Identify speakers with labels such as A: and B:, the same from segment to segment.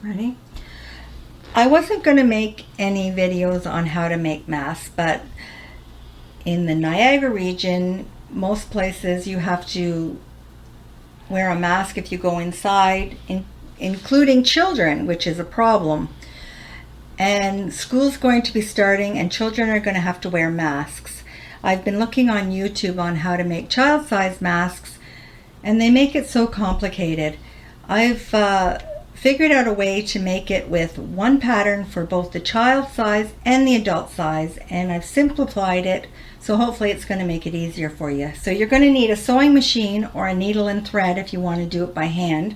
A: Ready? I wasn't going to make any videos on how to make masks, but in the Niagara region, most places you have to wear a mask if you go inside, including children, which is a problem. And school's going to be starting and children are going to have to wear masks. I've been looking on YouTube on how to make child-sized masks, and they make it so complicated. I've figured out a way to make it with one pattern for both the child size and the adult size, and I've simplified it, so hopefully it's going to make it easier for you. So you're going to need a sewing machine or a needle and thread if you want to do it by hand.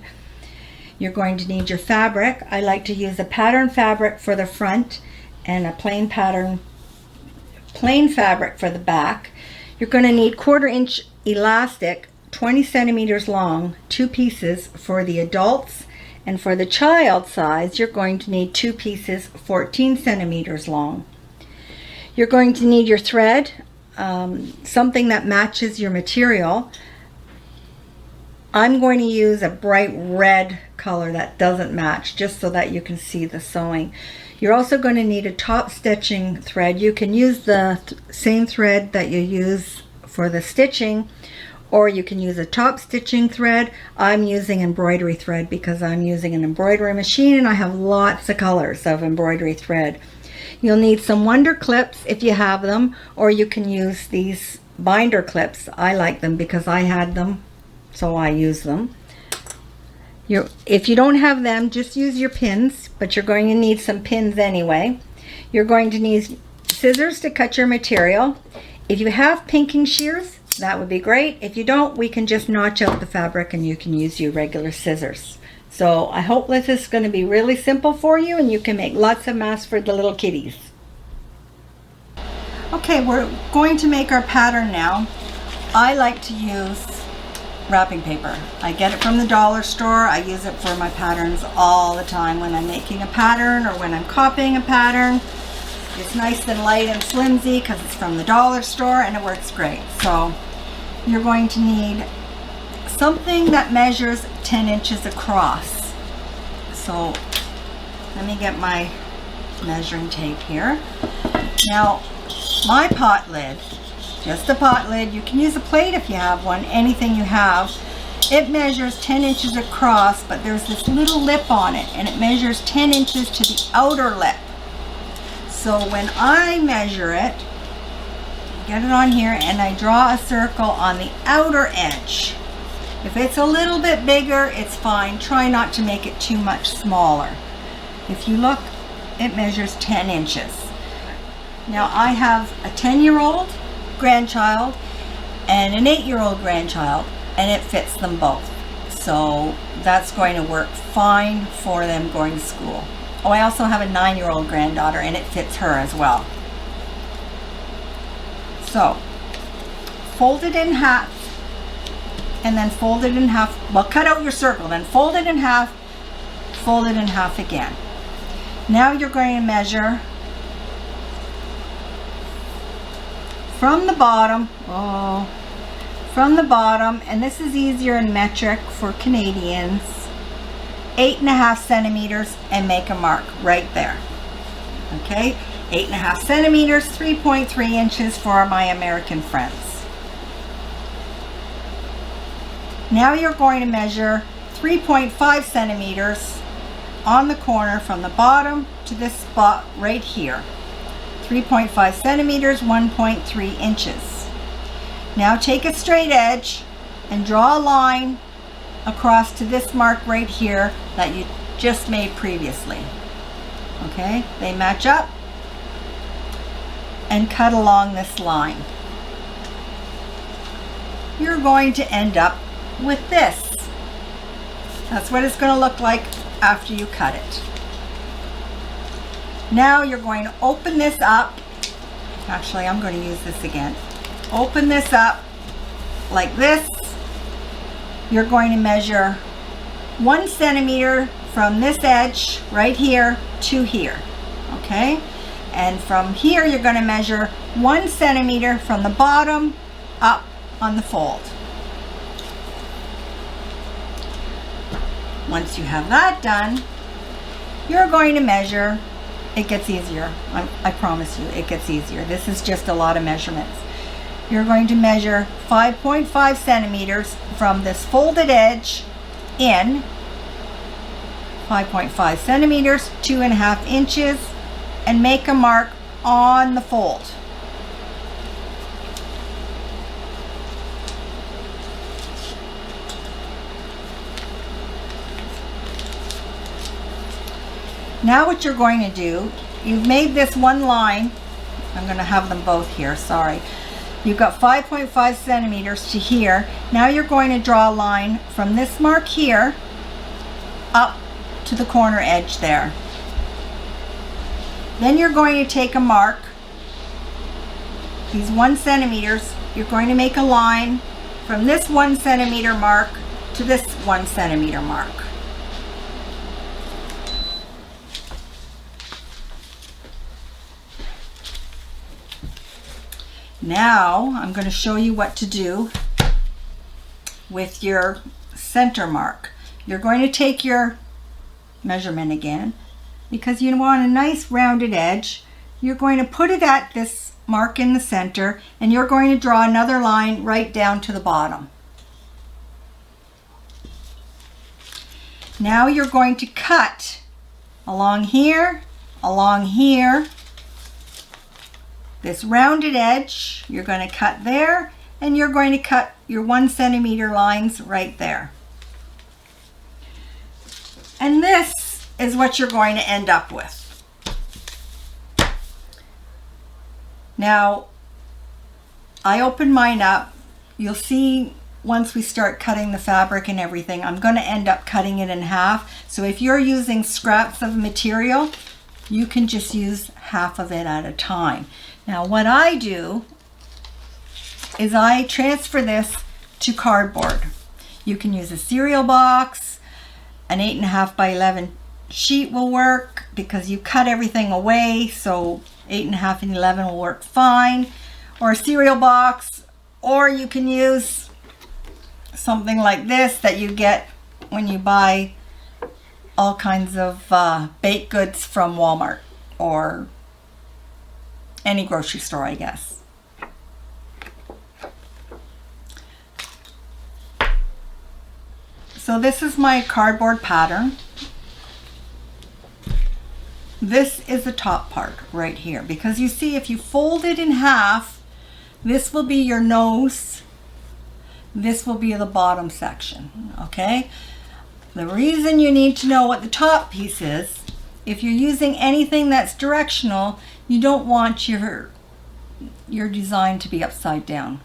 A: You're going to need your fabric. I like to use a pattern fabric for the front and a plain fabric for the back. You're going to need 1/4 inch elastic, 20 centimeters long, 2 pieces for the adults, and for the child size you're going to need 2 pieces 14 centimeters long. You're going to need your thread, something that matches your material. I'm going to use a bright red color that doesn't match, just so that you can see the sewing. You're also going to need a top stitching thread. You can use the same thread that you use for the stitching, or you can use a top stitching thread. I'm using embroidery thread because I'm using an embroidery machine and I have lots of colors of embroidery thread. You'll need some wonder clips if you have them, or you can use these binder clips. I like them because I had them, so I use them. If you don't have them, just use your pins, but you're going to need some pins anyway. You're going to need scissors to cut your material. If you have pinking shears, that would be great. If you don't, we can just notch out the fabric and you can use your regular scissors. So I hope this is going to be really simple for you and you can make lots of masks for the little kitties. Okay, we're going to make our pattern now. I like to use wrapping paper. I get it from the dollar store. I use it for my patterns all the time when I'm making a pattern or when I'm copying a pattern. It's nice and light and flimsy because it's from the dollar store and it works great. So you're going to need something that measures 10 inches across. So let me get my measuring tape here. Now my pot lid, just a pot lid, you can use a plate if you have one, anything you have. It measures 10 inches across, but there's this little lip on it and it measures 10 inches to the outer lip. So when I measure it, get it on here and I draw a circle on the outer edge. If it's a little bit bigger, it's fine. Try not to make it too much smaller. If you look, it measures 10 inches. Now I have a 10-year-old grandchild and an 8-year-old grandchild, and it fits them both. So that's going to work fine for them going to school. Oh, I also have a 9-year-old granddaughter and it fits her as well. So fold it in half and then fold it in half. Well, cut out your circle, then fold it in half, fold it in half again. Now you're going to measure from the bottom, and this is easier in metric for Canadians, 8.5 centimeters, and make a mark right there. Okay, 8.5 centimeters, 3.3 inches for my American friends. Now you're going to measure 3.5 centimeters on the corner from the bottom to this spot right here. 3.5 centimeters, 1.3 inches. Now take a straight edge and draw a line across to this mark right here that you just made previously. Okay, they match up, and cut along this line. You're going to end up with this. That's what it's going to look like after you cut it. Now you're going to open this up. Actually, I'm going to use this again. Open this up like this. You're going to measure 1 centimeter from this edge right here to here. Okay? And from here you're going to measure 1 centimeter from the bottom up on the fold. Once you have that done, you're going to measure. It gets easier. I promise you, it gets easier. This is just a lot of measurements. You're going to measure 5.5 centimeters from this folded edge in, 5.5 centimeters, 2.5 inches, and make a mark on the fold. Now what you're going to do, you've made this one line. I'm going to have them both here, sorry. You've got 5.5 centimeters to here. Now you're going to draw a line from this mark here up to the corner edge there. Then you're going to take a mark, these 1 centimeters, you're going to make a line from this 1 centimeter mark to this 1 centimeter mark. Now I'm going to show you what to do with your center mark. You're going to take your measurement again, because you want a nice rounded edge. You're going to put it at this mark in the center, and you're going to draw another line right down to the bottom. Now you're going to cut along here, this rounded edge. You're going to cut there, and you're going to cut your 1 centimeter lines right there. And this is what you're going to end up with. Now, I opened mine up. You'll see once we start cutting the fabric and everything, I'm going to end up cutting it in half. So if you're using scraps of material, you can just use half of it at a time. Now what I do is I transfer this to cardboard. You can use a cereal box, an 8.5 by 11 sheet will work because you cut everything away, so 8.5 and 11 will work fine, or a cereal box, or you can use something like this that you get when you buy all kinds of baked goods from Walmart or any grocery store, I guess. So this is my cardboard pattern. This is the top part right here, because you see if you fold it in half, this will be your nose, this will be the bottom section, okay? The reason you need to know what the top piece is, if you're using anything that's directional, you don't want your design to be upside down.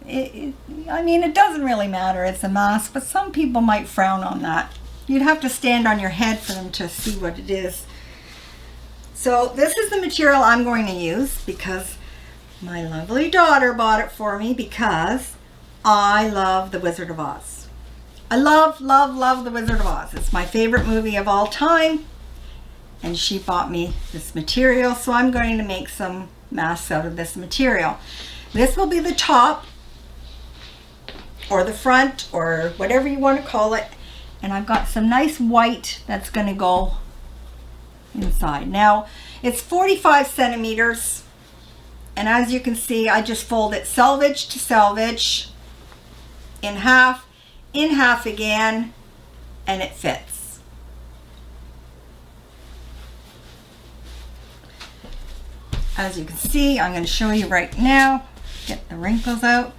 A: I mean, it doesn't really matter, it's a mask, but some people might frown on that. You'd have to stand on your head for them to see what it is. So this is the material I'm going to use because my lovely daughter bought it for me because I love The Wizard of Oz. I love, love, love The Wizard of Oz. It's my favorite movie of all time. And she bought me this material, so I'm going to make some masks out of this material. This will be the top, or the front, or whatever you want to call it. And I've got some nice white that's going to go inside. Now, it's 45 centimeters, and as you can see, I just fold it selvage to selvage, in half again, and it fits. As you can see, I'm going to show you right now, get the wrinkles out.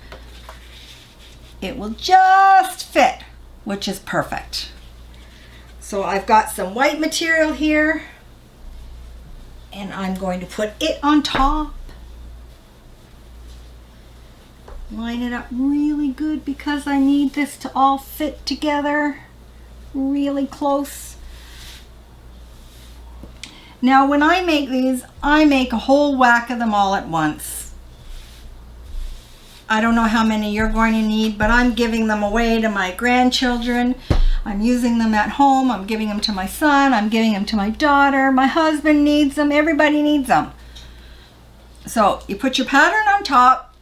A: It will just fit, which is perfect. So I've got some white material here, and I'm going to put it on top. Line it up really good because I need this to all fit together really close. Now when I make these, I make a whole whack of them all at once. I don't know how many you're going to need, but I'm giving them away to my grandchildren. I'm using them at home. I'm giving them to my son. I'm giving them to my daughter. My husband needs them. Everybody needs them. So you put your pattern on top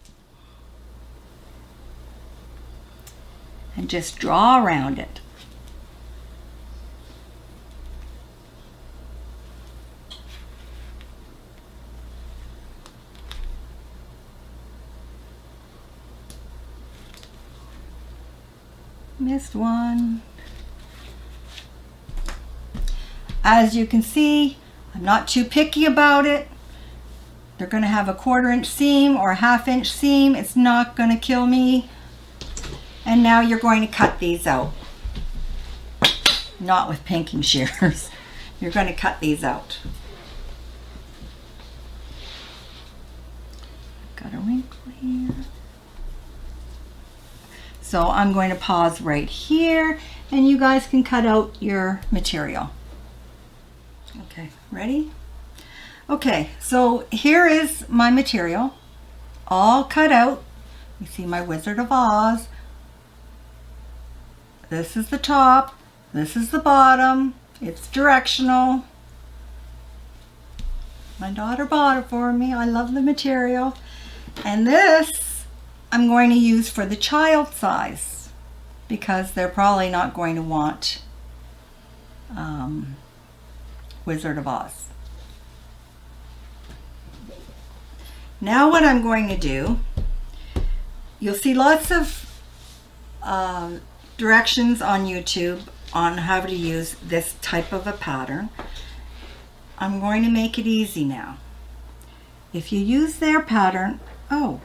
A: and just draw around it. smallest one. As you can see, I'm not too picky about it. They're going to have a 1/4 inch seam or a 1/2 inch seam. It's not going to kill me. And now you're going to cut these out. Not with pinking shears. You're going to cut these out. Got a wrinkle here. So I'm going to pause right here and you guys can cut out your material. Okay, ready? Okay, so here is my material all cut out. You see my Wizard of Oz. This is the top, this is the bottom. It's directional. My daughter bought it for me. I love the material. And this I'm going to use for the child size because they're probably not going to want Wizard of Oz. Now what I'm going to do, you'll see lots of directions on YouTube on how to use this type of a pattern. I'm going to make it easy now. If you use their pattern, oh,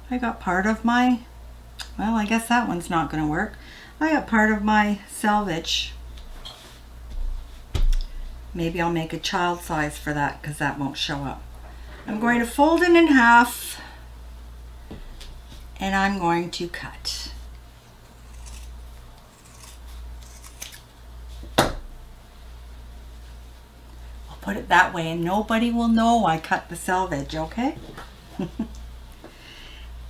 A: I got part of my, well, I guess that one's not going to work. I got part of my selvage. Maybe I'll make a child size for that because that won't show up. I'm going to fold it in half and I'm going to cut. I'll put it that way and nobody will know I cut the selvage, okay?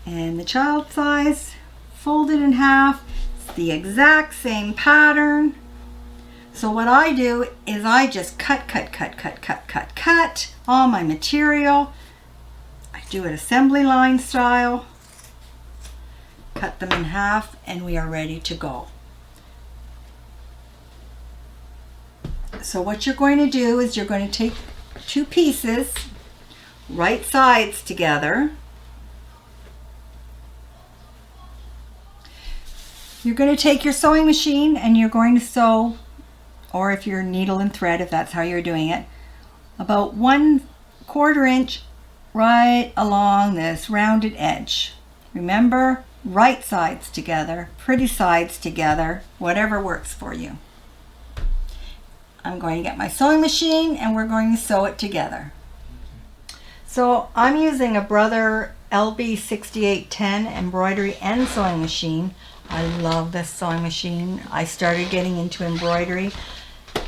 A: And the child size, fold it in half. It's the exact same pattern. So what I do is I just cut all my material. I do it assembly line style. Cut them in half and we are ready to go. So what you're going to do is you're going to take 2 pieces, right sides together. You're going to take your sewing machine and you're going to sew, or if you're needle and thread, if that's how you're doing it, about 1/4 inch right along this rounded edge. Remember, right sides together, pretty sides together, whatever works for you. I'm going to get my sewing machine and we're going to sew it together. So I'm using a Brother LB6810 embroidery and sewing machine. I love this sewing machine. I started getting into embroidery.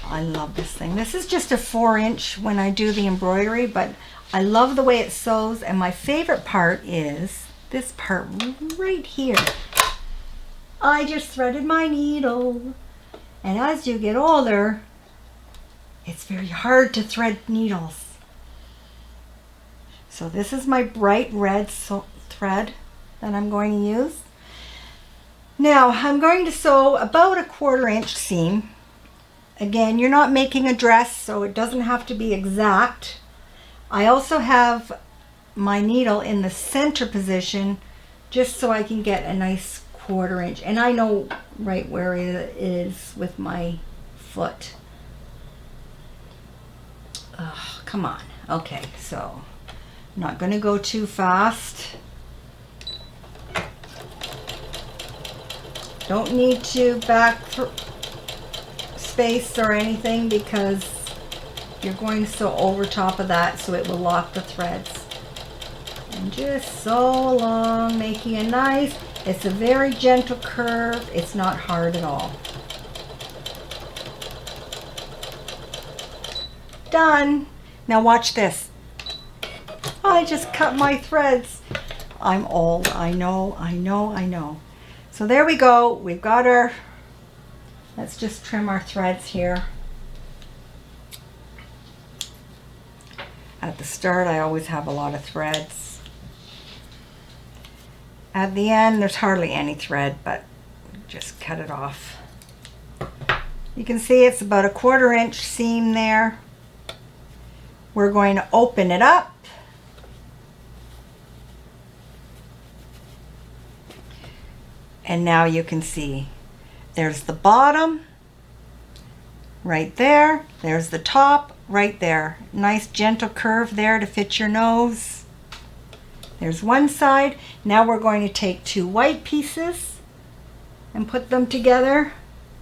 A: I love this thing. This is just a 4-inch when I do the embroidery, but I love the way it sews, and my favorite part is this part right here. I just threaded my needle, and as you get older, it's very hard to thread needles. So this is my bright red thread that I'm going to use. Now I'm going to sew about a 1/4 inch seam. Again, you're not making a dress, so it doesn't have to be exact. I also have my needle in the center position just so I can get a nice 1/4 inch. And I know right where it is with my foot. Oh, come on. Okay, so I'm not going to go too fast. Don't need to back space or anything because you're going to sew over top of that so it will lock the threads. And just sew along, making a nice, it's a very gentle curve. It's not hard at all. Done. Now watch this. I just cut my threads. I'm old. I know. So there we go. We've got our, let's just trim our threads here. At the start, I always have a lot of threads. At the end, there's hardly any thread, but just cut it off. You can see it's about a 1/4 inch seam there. We're going to open it up. And now you can see There's the bottom right there. There's the top right there. Nice gentle curve there to fit your nose. There's one side. Now we're going to take two white pieces and put them together,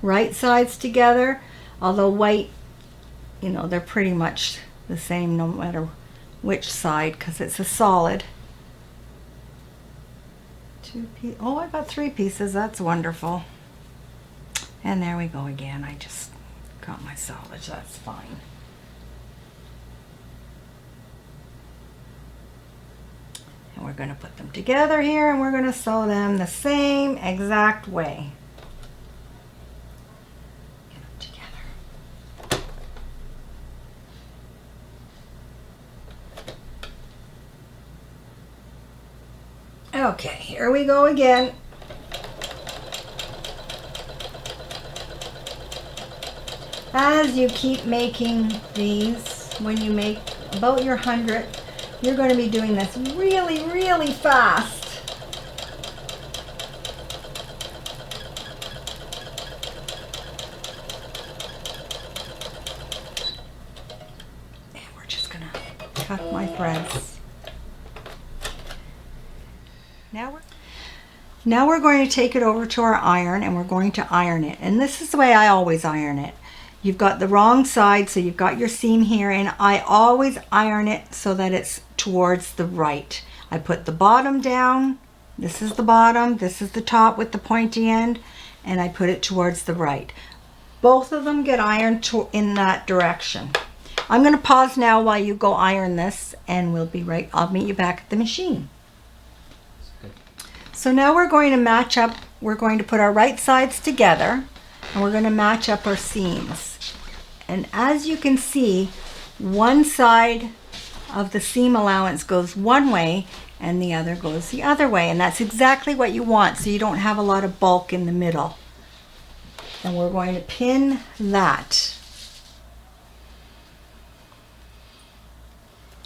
A: right sides together. Although white, you know, they're pretty much the same no matter which side because it's a solid. Oh, I got three pieces. That's wonderful. And there we go again. I just got my solids. That's fine. And we're going to put them together here and we're going to sew them the same exact way. Get them together. Okay, here we go again. As you keep making these, when you make about your 100, you're going to be doing this really, really fast. And we're just going to cut my threads. Now we're going to take it over to our iron and we're going to iron it. And this is the way I always iron it. You've got the wrong side, so you've got your seam here, and I always iron it so that it's towards the right. I put the bottom down. This is the bottom, this is the top with the pointy end, and I put it towards the right. Both of them get ironed in that direction. I'm going to pause now while you go iron this, and I'll meet you back at the machine. So now we're going to match up, we're going to put our right sides together and we're going to match up our seams. And as you can see, one side of the seam allowance goes one way and the other goes the other way. And that's exactly what you want, so you don't have a lot of bulk in the middle. And we're going to pin that.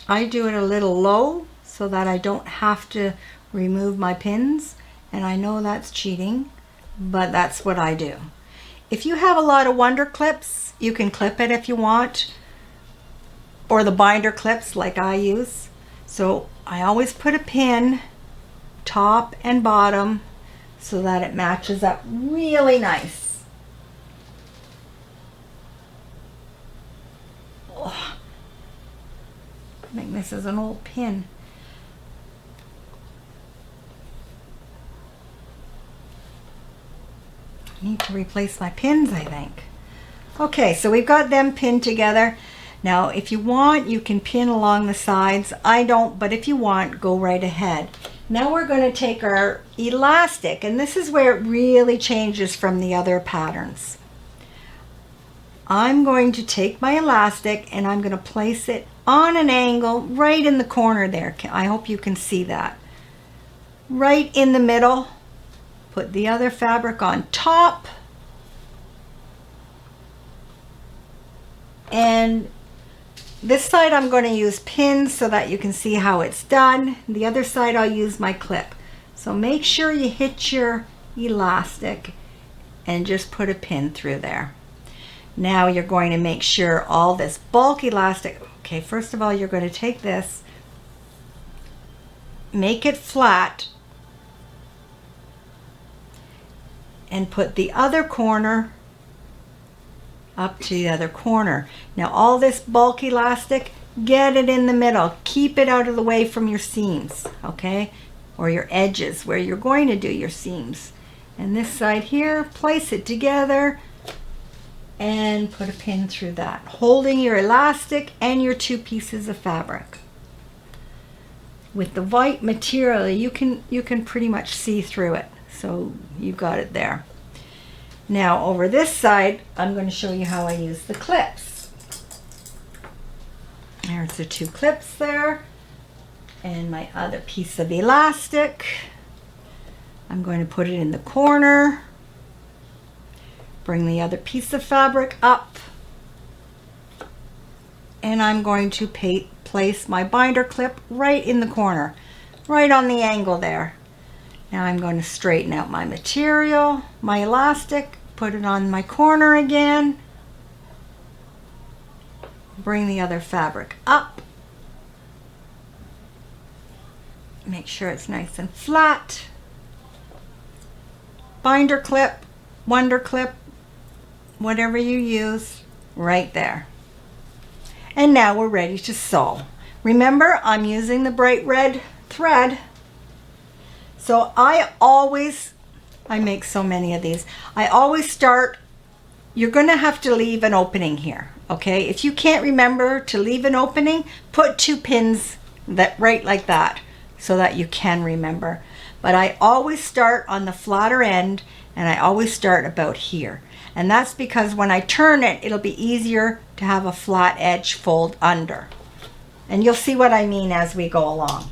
A: I do it a little low so that I don't have to remove my pins, and I know that's cheating, but that's what I do. If you have a lot of wonder clips, you can clip it if you want, or the binder clips like I use. So I always put a pin top and bottom so that it matches up really nice. Oh, I think this is an old pin. Need to replace my pins, I think. Okay, so we've got them pinned together. Now, if you want, you can pin along the sides. I don't, but if you want, go right ahead. Now we're going to take our elastic, and this is where it really changes from the other patterns. I'm going to take my elastic and I'm going to place it on an angle right in the corner there. I hope you can see that. Right in the middle. Put the other fabric on top, and this side I'm going to use pins so that you can see how it's done. The other side I'll use my clip. So make sure you hit your elastic and just put a pin through there. Now you're going to make sure all this bulk elastic, okay, first of all you're going to take this, make it flat, and put the other corner up to the other corner. Now all this bulk elastic, get it in the middle. Keep it out of the way from your seams, okay? Or your edges where you're going to do your seams. And this side here, place it together and put a pin through that, holding your elastic and your two pieces of fabric. With the white material, you can pretty much see through it. So you got it there. Now over this side, I'm going to show you how I use the clips. There's the two clips there and my other piece of elastic. I'm going to put it in the corner. Bring the other piece of fabric up. And I'm going to place my binder clip right in the corner, right on the angle there. Now I'm going to straighten out my material, my elastic, Put it on my corner again. Bring the other fabric up. Make sure it's nice and flat. Binder clip, wonder clip, whatever you use, right there. And now we're ready to sew. Remember, I'm using the bright red thread. So I make so many of these. I always start, you're gonna have to leave an opening here, okay? If you can't remember to leave an opening, put 2 pins that right like that so that you can remember. But I always start on the flatter end, and I always start about here. And that's because when I turn it, it'll be easier to have a flat edge fold under. And you'll see what I mean as we go along.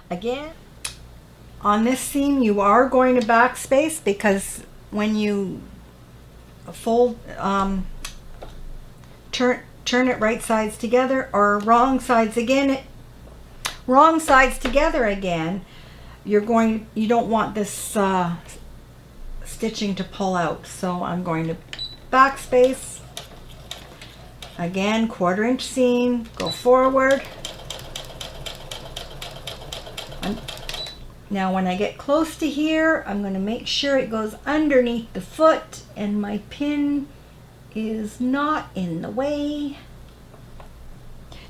A: Again, on this seam, you are going to backspace because when you fold, turn it right sides together or wrong sides together again, you don't want this stitching to pull out. So I'm going to backspace again, 1/4 inch seam, go forward. Now when I get close to here, I'm going to make sure it goes underneath the foot and my pin is not in the way.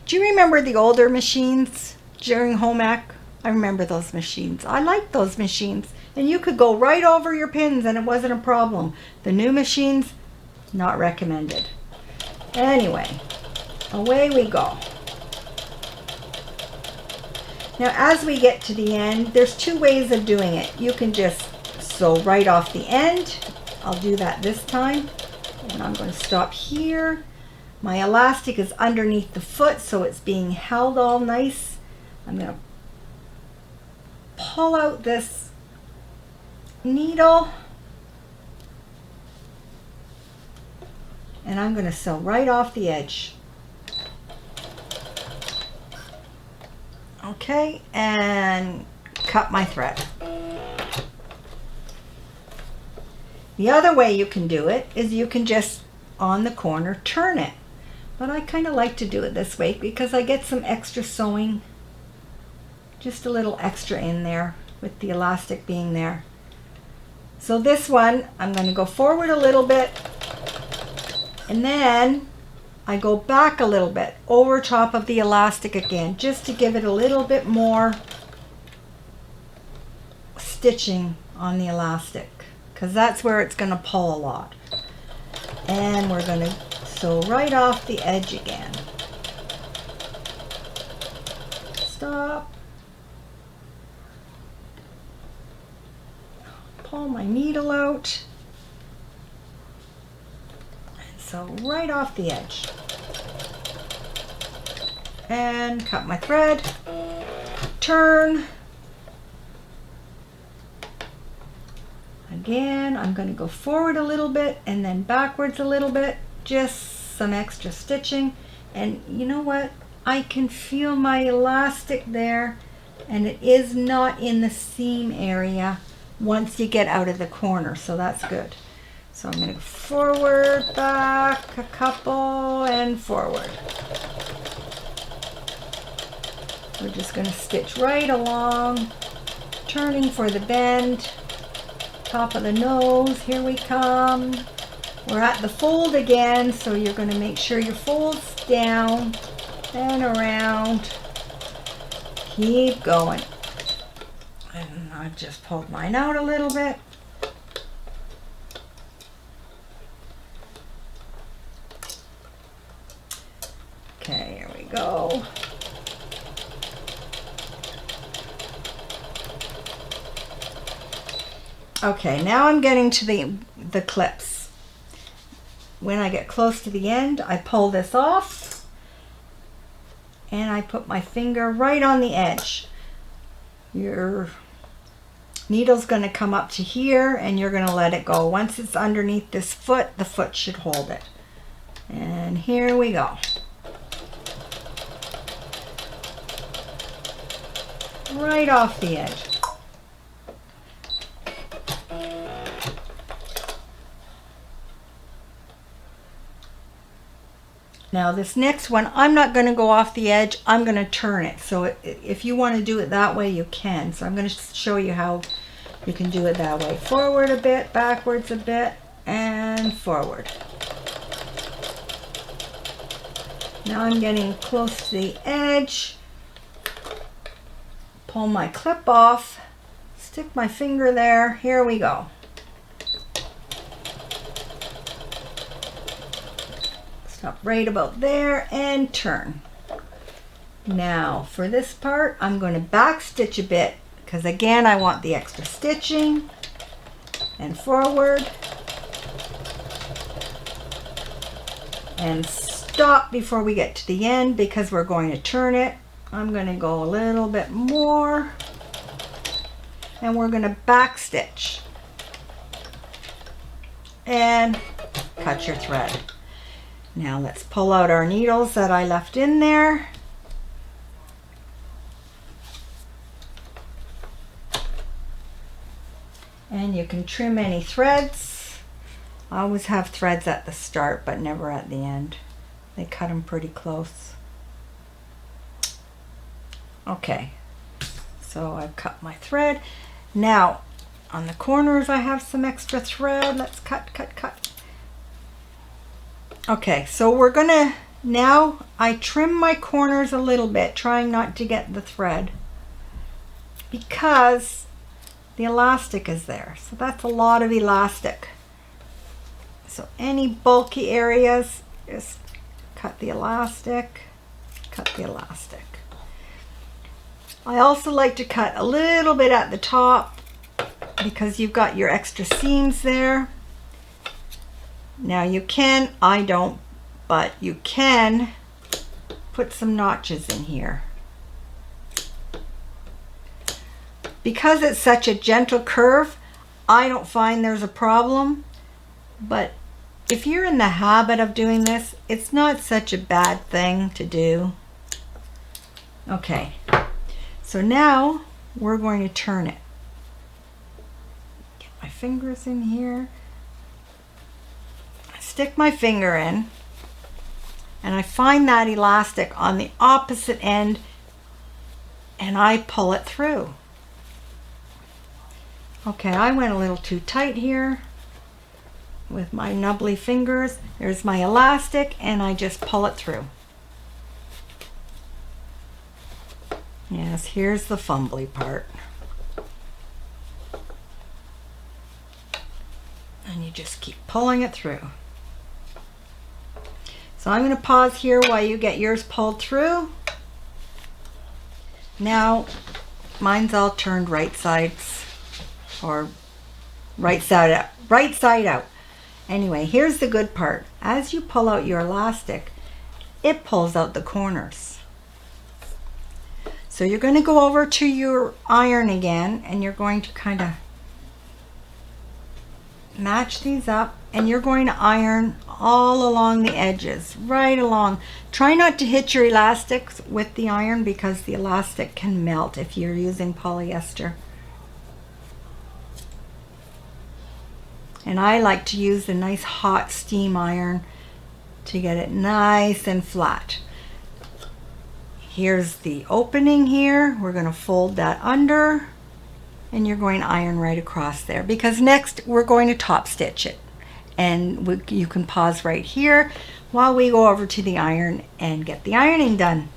A: Do you remember the older machines during home ec? I remember those machines. I liked those machines. And you could go right over your pins and it wasn't a problem. The new machines, not recommended. Anyway, away we go. Now as we get to the end, there's 2 ways of doing it. You can just sew right off the end. I'll do that this time. And I'm going to stop here. My elastic is underneath the foot, so it's being held all nice. I'm going to pull out this needle. And I'm going to sew right off the edge. Okay, and cut my thread. The other way you can do it is you can just on the corner turn it. But I kind of like to do it this way because I get some extra sewing, just a little extra in there with the elastic being there. So this one, I'm going to go forward a little bit and then I go back a little bit over top of the elastic again, just to give it a little bit more stitching on the elastic, because that's where it's going to pull a lot. And we're going to sew right off the edge again. Stop. Pull my needle out. So right off the edge. And cut my thread, turn. Again, I'm going to go forward a little bit and then backwards a little bit, just some extra stitching. And you know what? I can feel my elastic there, and it is not in the seam area once you get out of the corner, so that's good. So I'm going to go forward, back, a couple, and forward. We're just going to stitch right along, turning for the bend, top of the nose, here we come. We're at the fold again, so you're going to make sure your fold's down and around. Keep going. And I've just pulled mine out a little bit. Okay, here we go. Okay, now I'm getting to the clips. When I get close to the end, I pull this off and I put my finger right on the edge. Your needle's going to come up to here and you're going to let it go. Once it's underneath this foot, the foot should hold it. And here we go. Right off the edge. Now this next one, I'm not going to go off the edge. I'm going to turn it. So if you want to do it that way, you can. So I'm going to show you how you can do it that way. Forward a bit, backwards a bit, and forward. Now I'm getting close to the edge. Pull my clip off. Stick my finger there. Here we go. Stop right about there and turn. Now for this part, I'm going to back stitch a bit because again, I want the extra stitching. And forward. And stop before we get to the end because we're going to turn it. I'm going to go a little bit more. And we're going to back stitch. And cut your thread. Now let's pull out our needles that I left in there. And you can trim any threads. I always have threads at the start, but never at the end. They cut them pretty close. Okay, so I've cut my thread. Now, on the corners I have some extra thread. Let's cut, cut, cut. Okay, so we're gonna, now I trim my corners a little bit, trying not to get the thread because the elastic is there. So that's a lot of elastic. So any bulky areas, just cut the elastic, cut the elastic. I also like to cut a little bit at the top because you've got your extra seams there. Now you can, I don't, but you can put some notches in here. Because it's such a gentle curve, I don't find there's a problem, but if you're in the habit of doing this, it's not such a bad thing to do. Okay, so now we're going to turn it. Get my fingers in here. Stick my finger in, and I find that elastic on the opposite end, and I pull it through. Okay, I went a little too tight here with my nubbly fingers. There's my elastic, and I just pull it through. Yes, here's the fumbly part. And you just keep pulling it through. So I'm going to pause here while you get yours pulled through. Now, mine's all turned right sides, or right side out. Anyway, here's the good part. As you pull out your elastic, it pulls out the corners. So you're going to go over to your iron again, and you're going to kind of match these up, and you're going to iron all along the edges, right along. Try not to hit your elastics with the iron because the elastic can melt if you're using polyester. And I like to use a nice hot steam iron to get it nice and flat. Here's the opening here. We're going to fold that under, and you're going to iron right across there because next we're going to top stitch it. And you can pause right here while we go over to the iron and get the ironing done.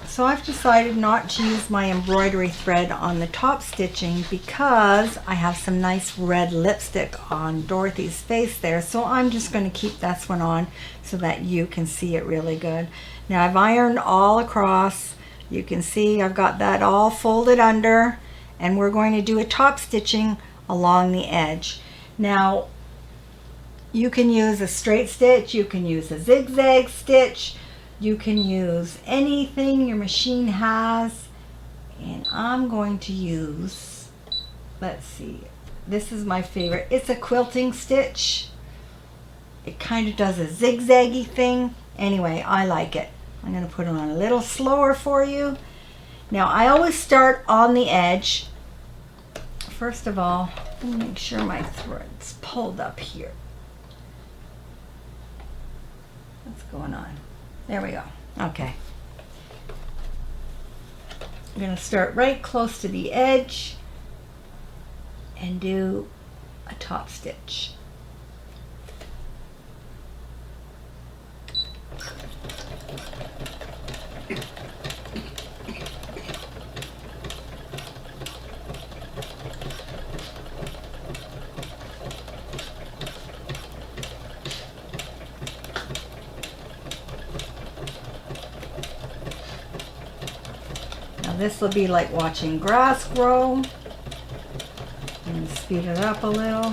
A: So I've decided not to use my embroidery thread on the top stitching because I have some nice red lipstick on Dorothy's face there. So I'm just going to keep this one on so that you can see it really good. Now I've ironed all across. You can see I've got that all folded under, and we're going to do a top stitching along the edge. Now you can use a straight stitch, you can use a zigzag stitch, you can use anything your machine has, and I'm going to use, let's see, this is my favorite. It's a quilting stitch. It kind of does a zigzaggy thing. Anyway, I like it. I'm going to put it on a little slower for you. Now I always start on the edge. First of all, let me make sure my thread's pulled up here. What's going on? There we go. Okay. I'm going to start right close to the edge and do a top stitch. This will be like watching grass grow. And speed it up a little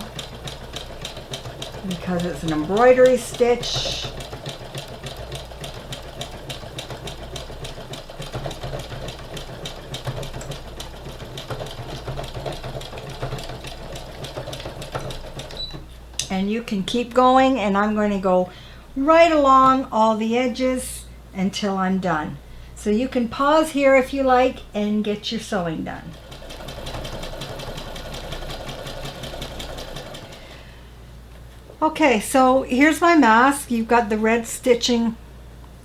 A: because it's an embroidery stitch. And you can keep going, and I'm going to go right along all the edges until I'm done. So you can pause here if you like and get your sewing done. Okay, so here's my mask. You've got the red stitching.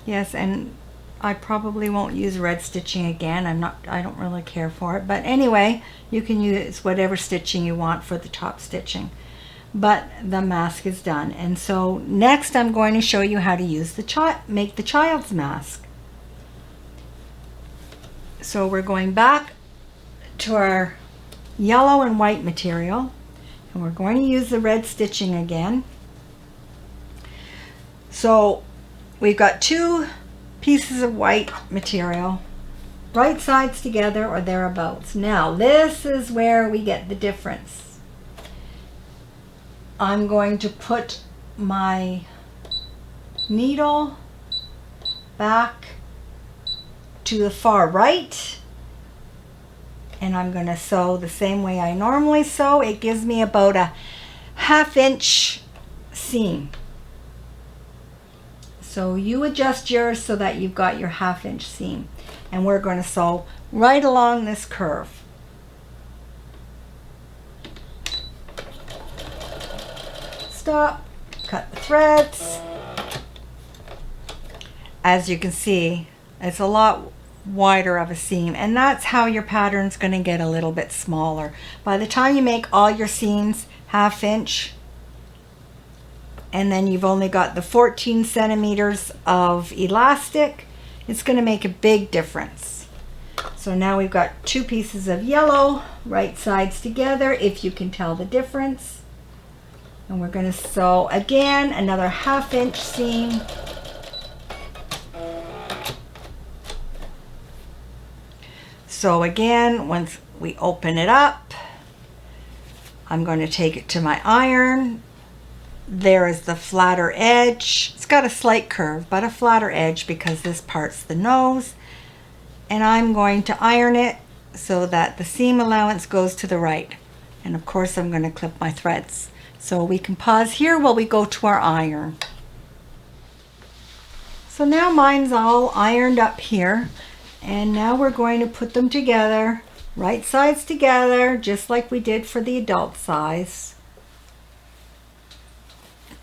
A: Yes, and I probably won't use red stitching again. I don't really care for it. But anyway, you can use whatever stitching you want for the top stitching. But the mask is done. And so next I'm going to show you how to use make the child's mask. So we're going back to our yellow and white material, and we're going to use the red stitching again. So we've got 2 pieces of white material, right sides together or thereabouts. Now this is where we get the difference. I'm going to put my needle back to the far right, and I'm going to sew the same way I normally sew. It gives me about a 1/2 inch seam. So you adjust yours so that you've got your 1/2 inch seam, and we're going to sew right along this curve. Stop, cut the threads. As you can see, it's a lot wider of a seam, and that's how your pattern's going to get a little bit smaller. By the time you make all your seams 1/2 inch, and then you've only got the 14 centimeters of elastic, it's going to make a big difference. So now we've got 2 pieces of yellow, right sides together, if you can tell the difference. And we're going to sew again another 1/2 inch seam. So again, once we open it up, I'm going to take it to my iron. There is the flatter edge. It's got a slight curve, but a flatter edge because this part's the nose. And I'm going to iron it so that the seam allowance goes to the right. And of course I'm going to clip my threads. So we can pause here while we go to our iron. So now mine's all ironed up here. And now we're going to put them together, right sides together, just like we did for the adult size.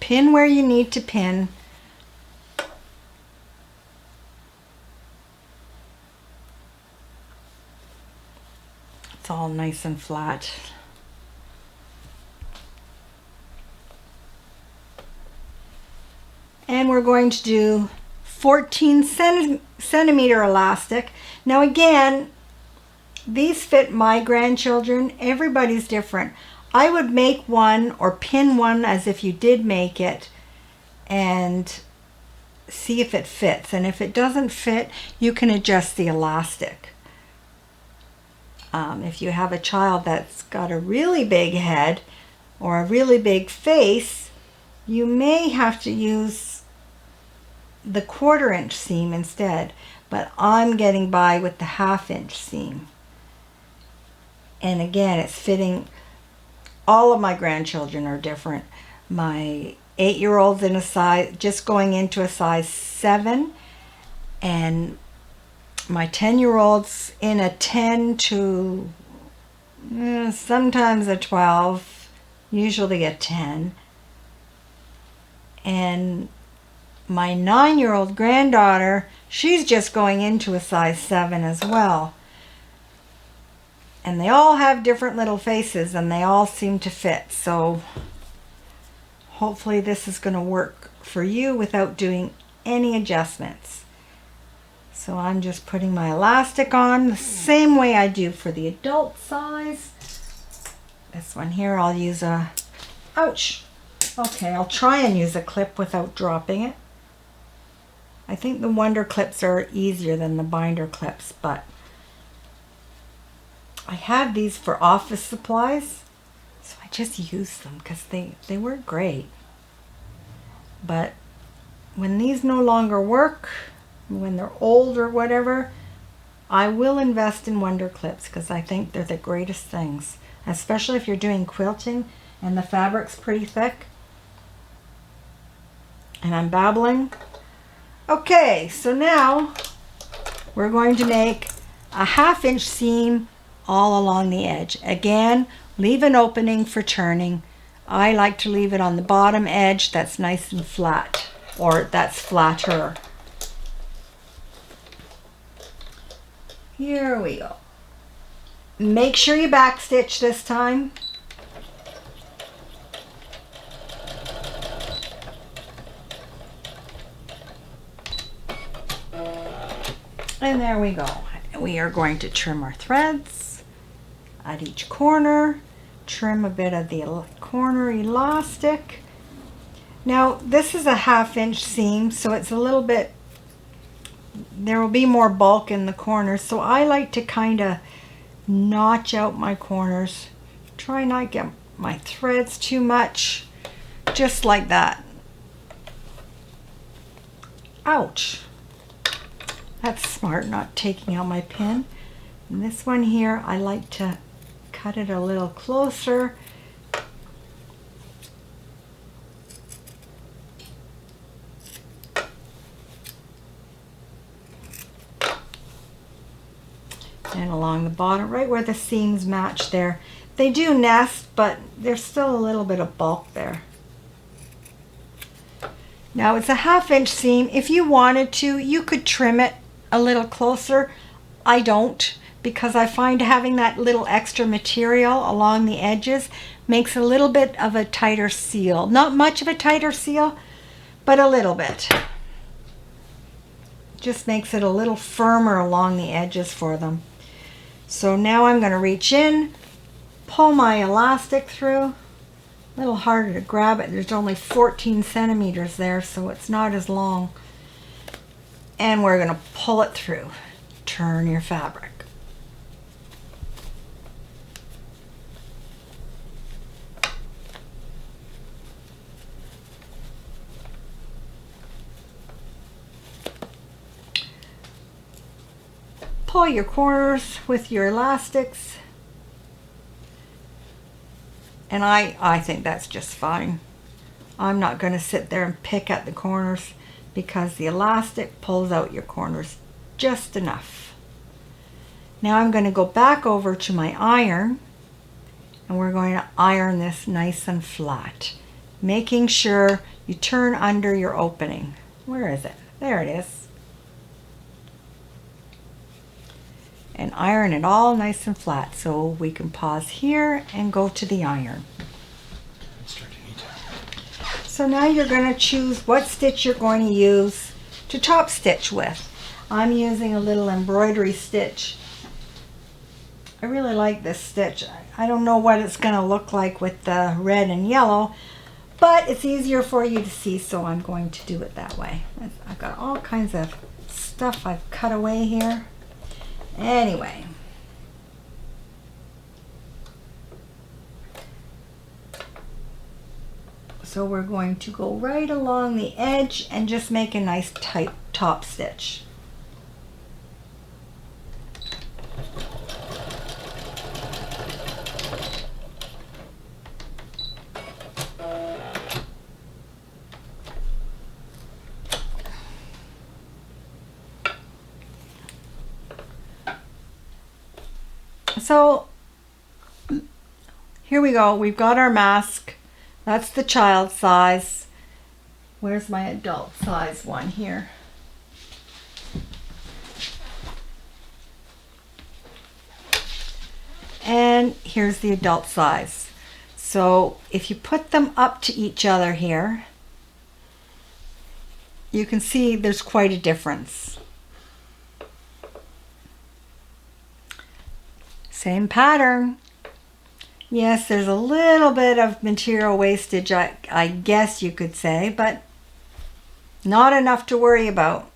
A: Pin where you need to pin. It's all nice and flat. And we're going to do 14 centimeter elastic. Now again, these fit my grandchildren. Everybody's different. I would make one or pin one as if you did make it and see if it fits. And if it doesn't fit, you can adjust the elastic. If you have a child that's got a really big head or a really big face, you may have to use the 1/4 inch seam instead, but I'm getting by with the 1/2 inch seam. And again, it's fitting. All of my grandchildren are different. My 8-year-old's in a size, just going into a size 7, and my 10-year-old's in a 10 to sometimes a 12, usually a 10. And my 9-year-old granddaughter, she's just going into a size 7 as well. And they all have different little faces and they all seem to fit. So hopefully this is going to work for you without doing any adjustments. So I'm just putting my elastic on the same way I do for the adult size. This one here I'll use a, ouch. Okay, I'll try and use a clip without dropping it. I think the Wonder clips are easier than the binder clips, but I have these for office supplies, so I just use them because they work great. But when these no longer work, when they're old or whatever, I will invest in Wonder clips because I think they're the greatest things, especially if you're doing quilting and the fabric's pretty thick. And I'm babbling. Okay, so now we're going to make a 1/2 inch seam all along the edge. Again, leave an opening for turning. I like to leave it on the bottom edge that's nice and flat, or that's flatter. Here we go. Make sure you backstitch this time. And there we go. We are going to trim our threads at each corner, trim a bit of the corner elastic. Now this is a 1/2 inch seam, so it's a little bit, there will be more bulk in the corners, so I like to kind of notch out my corners. Try not to get my threads too much, just like that. Ouch. That's smart, not taking out my pin. And this one here, I like to cut it a little closer. And along the bottom, right where the seams match there. They do nest, but there's still a little bit of bulk there. Now it's a 1/2 inch seam. If you wanted to, you could trim it a little closer. I don't, because I find having that little extra material along the edges makes a little bit of a tighter seal. Not much of a tighter seal, but a little bit. Just makes it a little firmer along the edges for them. So now I'm going to reach in, pull my elastic through. A little harder to grab it. There's only 14 centimeters there, so it's not as long. And we're going to pull it through. Turn your fabric. Pull your corners with your elastics. And I think that's just fine. I'm not going to sit there and pick at the corners because the elastic pulls out your corners just enough. Now I'm going to go back over to my iron and we're going to iron this nice and flat, making sure you turn under your opening. Where is it? There it is. And iron it all nice and flat, so we can pause here and go to the iron. So now you're going to choose what stitch you're going to use to top stitch with. I'm using a little embroidery stitch. I really like this stitch. I don't know what it's going to look like with the red and yellow, but it's easier for you to see, so I'm going to do it that way. I've got all kinds of stuff I've cut away here. Anyway, so we're going to go right along the edge and just make a nice tight top stitch. So here we go. We've got our mask. That's the child size. Where's my adult size one here? And here's the adult size. So if you put them up to each other here, you can see there's quite a difference. Same pattern. Yes, there's a little bit of material wastage, I guess you could say, but not enough to worry about.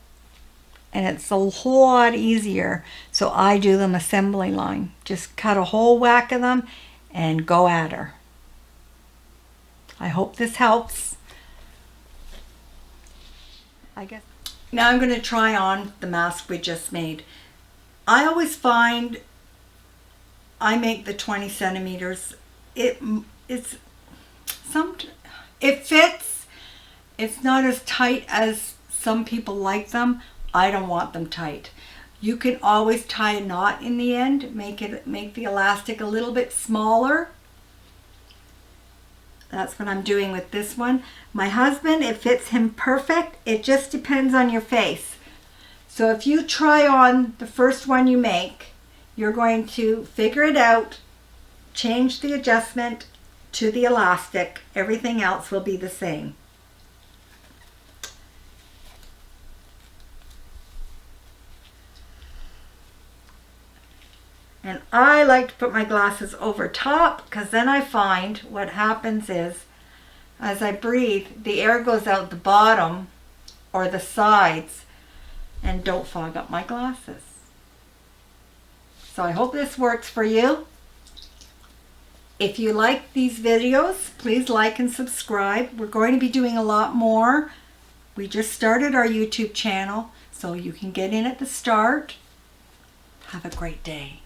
A: And it's a whole lot easier. So I do them assembly line. Just cut a whole whack of them and go at her. I hope this helps. I guess. Now I'm going to try on the mask we just made. I always find I make the 20 centimeters. It fits. It's not as tight as some people like them. I don't want them tight. You can always tie a knot in the end, make the elastic a little bit smaller. That's what I'm doing with this one. My husband, it fits him perfect. It just depends on your face. So if you try on the first one you make, you're going to figure it out, change the adjustment to the elastic. Everything else will be the same. And I like to put my glasses over top because then I find what happens is as I breathe, the air goes out the bottom or the sides and don't fog up my glasses. So I hope this works for you. If you like these videos, please like and subscribe. We're going to be doing a lot more. We just started our YouTube channel, so you can get in at the start. Have a great day.